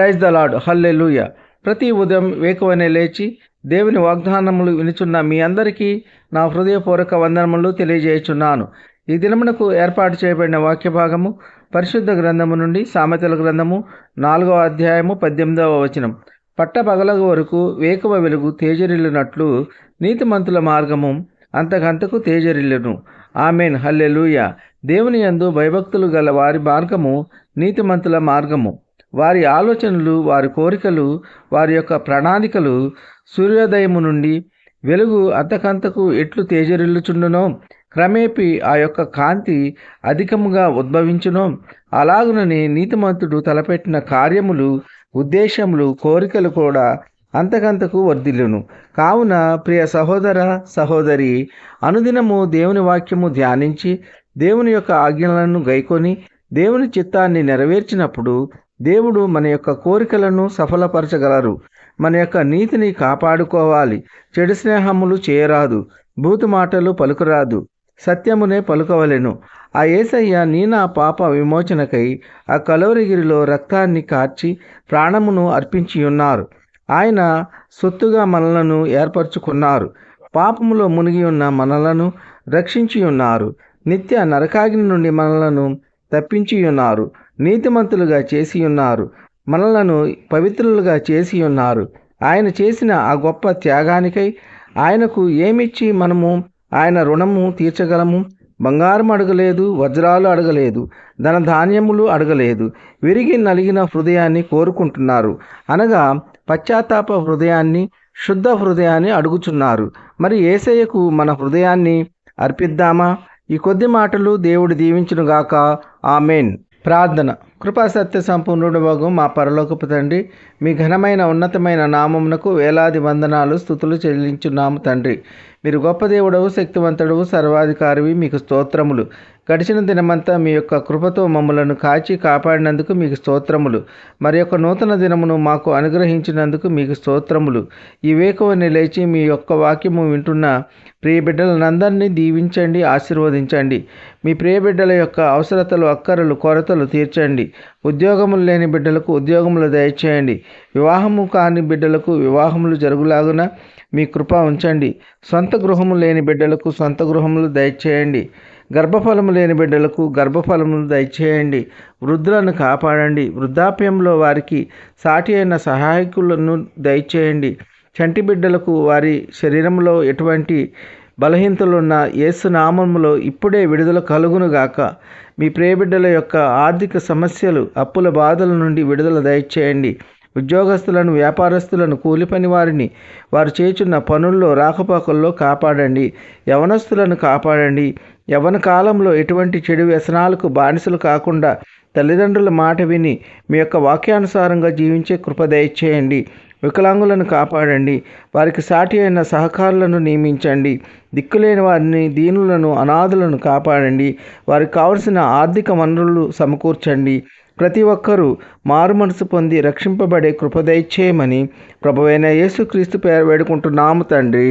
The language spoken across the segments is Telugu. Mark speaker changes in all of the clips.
Speaker 1: ప్రైజ్ ద లార్డ్, హల్లెలూయా. ప్రతి ఉదయం వేకువనే లేచి దేవుని వాగ్దానములు వినుచున్న మీ అందరికీ నా హృదయపూర్వక వందనములు తెలియజేయుచున్నాను. ఈ దినమునకు ఏర్పాటు చేయబడిన వాక్య భాగము పరిశుద్ధ గ్రంథము నుండి సామెతల గ్రంథము 4వ అధ్యాయము 18వ వచనం. పట్టపగలగు వరకు వేకువ వెలుగు తేజరిల్లినట్లు నీతిమంతుల మార్గము అంతకంతకు తేజరిల్లును. ఆమెన్, హల్లెలూయా. దేవుని యందు భయభక్తులు గల వారి మార్గము నీతిమంతుల మార్గము. వారి ఆలోచనలు, వారి కోరికలు, వారి యొక్క ప్రణాళికలు సూర్యోదయము నుండి వెలుగు అంతకంతకు ఎట్లు తేజరిల్లుచుండునో, క్రమేపీ ఆ యొక్క కాంతి అధికముగా ఉద్భవించునో, అలాగునని నీతిమంతుడు తలపెట్టిన కార్యములు, ఉద్దేశములు, కోరికలు కూడా అంతకంతకు వర్ధిల్లును. కావున ప్రియ సహోదర సహోదరి, అనుదినము దేవుని వాక్యము ధ్యానించి దేవుని యొక్క ఆజ్ఞలను గైకొని దేవుని చిత్తాన్ని నెరవేర్చినప్పుడు దేవుడు మన యొక్క కోరికలను సఫలపరచగలరు. మన యొక్క నీతిని కాపాడుకోవాలి. చెడు స్నేహములు చేయరాదు, బూతు మాటలు పలుకురాదు, సత్యమునే పలుకవలెను. ఆ యేసయ్య నా పాప విమోచనకై ఆ కలువరిగిరిలో రక్తాన్ని కార్చి ప్రాణమును అర్పించి ఉన్నారు. ఆయన సొత్తుగా మనలను ఏర్పరచుకున్నారు. పాపములో మునిగి ఉన్న మనలను రక్షించి ఉన్నారు. నిత్య నరకాగ్ని నుండి మనలను తప్పించి ఉన్నారు. నీతిమంతులుగా చేసి ఉన్నారు. మనలను పవిత్రులుగా చేసి ఉన్నారు. ఆయన చేసిన ఆ గొప్ప త్యాగానికై ఆయనకు ఏమిచ్చి మనము ఆయన రుణము తీర్చగలము? బంగారం అడగలేదు, వజ్రాలు అడగలేదు, ధనధాన్యములు అడగలేదు. విరిగి నలిగిన హృదయాన్ని కోరుకుంటున్నారు. అనగా పశ్చాత్తాప హృదయాన్ని, శుద్ధ హృదయాన్ని అడుగుచున్నారు. మరి యేసయ్యకు మన హృదయాన్ని అర్పిద్దామా? ఈ కొద్ది మాటలు దేవుడు దీవించునుగాక. ఆమెన్. ప్రార్థన. కృపా సత్య సంపూర్ణుడు వగు మా పరలోకపు తండ్రి, మీ ఘనమైన ఉన్నతమైన నామమునకు వేలాది వందనాలు, స్తుతులు చెల్లించున్నాము తండ్రి. మీరు గొప్ప దేవుడవు, శక్తివంతుడవు, సర్వాధికారివి. మీకు స్తోత్రములు. గడిచిన దినమంతా మీ యొక్క కృపతో మమ్మలను కాచి కాపాడినందుకు మీకు స్తోత్రములు. మరి యొక్క నూతన దినమును మాకు అనుగ్రహించినందుకు మీకు స్తోత్రములు. ఈ వేకువని లేచి మీ యొక్క వాక్యము వింటున్న ప్రియ బిడ్డలందరినీ దీవించండి, ఆశీర్వదించండి. మీ ప్రియ బిడ్డల యొక్క అవసరతలు, అక్కరలు, కొరతలు తీర్చండి. ఉద్యోగములు లేని బిడ్డలకు ఉద్యోగములు దయచేయండి. వివాహము కాని బిడ్డలకు వివాహములు జరుగులాగున మీ కృప ఉంచండి. సొంత గృహము లేని బిడ్డలకు సొంత గృహములు దయచేయండి. గర్భఫలము లేని బిడ్డలకు గర్భఫలములు దయచేయండి. వృద్ధులను కాపాడండి. వృద్ధాప్యంలో వారికి సాటి అయిన సహాయకులను దయచేయండి. చంటి బిడ్డలకు వారి శరీరంలో ఎటువంటి బలహీనతలున్న యేసు నామములో ఇప్పుడే విడుదల కలుగునుగాక. మీ ప్రియబిడ్డల యొక్క ఆర్థిక సమస్యలు, అప్పుల బాధల నుండి విడుదల దయచేయండి. ఉద్యోగస్తులను, వ్యాపారస్తులను, కూలి పని వారిని వారు చేయుచున్న పనుల్లో, రాకపోకల్లో కాపాడండి. యవనస్తులను కాపాడండి. యవ్వన కాలంలో ఎటువంటి చెడు వ్యసనాలకు బానిసలు కాకుండా తల్లిదండ్రుల మాట విని మీ యొక్క వాక్యానుసారంగా జీవించే కృప దయచేయండి. వికలాంగులను కాపాడండి. వారికి సాటి అయిన సహకారులను నియమించండి. దిక్కులేని వారిని, దీనులను, అనాథులను కాపాడండి. వారికి కావలసిన ఆర్థిక వనరులు సమకూర్చండి. ప్రతి ఒక్కరూ మారు మనసు పొంది రక్షింపబడే కృప దయచేయమని ప్రభువైన యేసుక్రీస్తు పేరు వేడుకుంటున్నాము తండ్రి.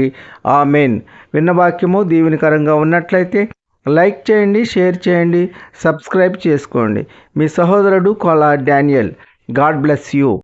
Speaker 1: ఆమెన్. విన్న వాక్యము దీవెనకరంగా ఉన్నట్లయితే లైక్ చేయండి, షేర్ చేయండి, సబ్స్క్రైబ్ చేసుకోండి. మీ సహోదరుడు కొలా డానియల్. God bless you.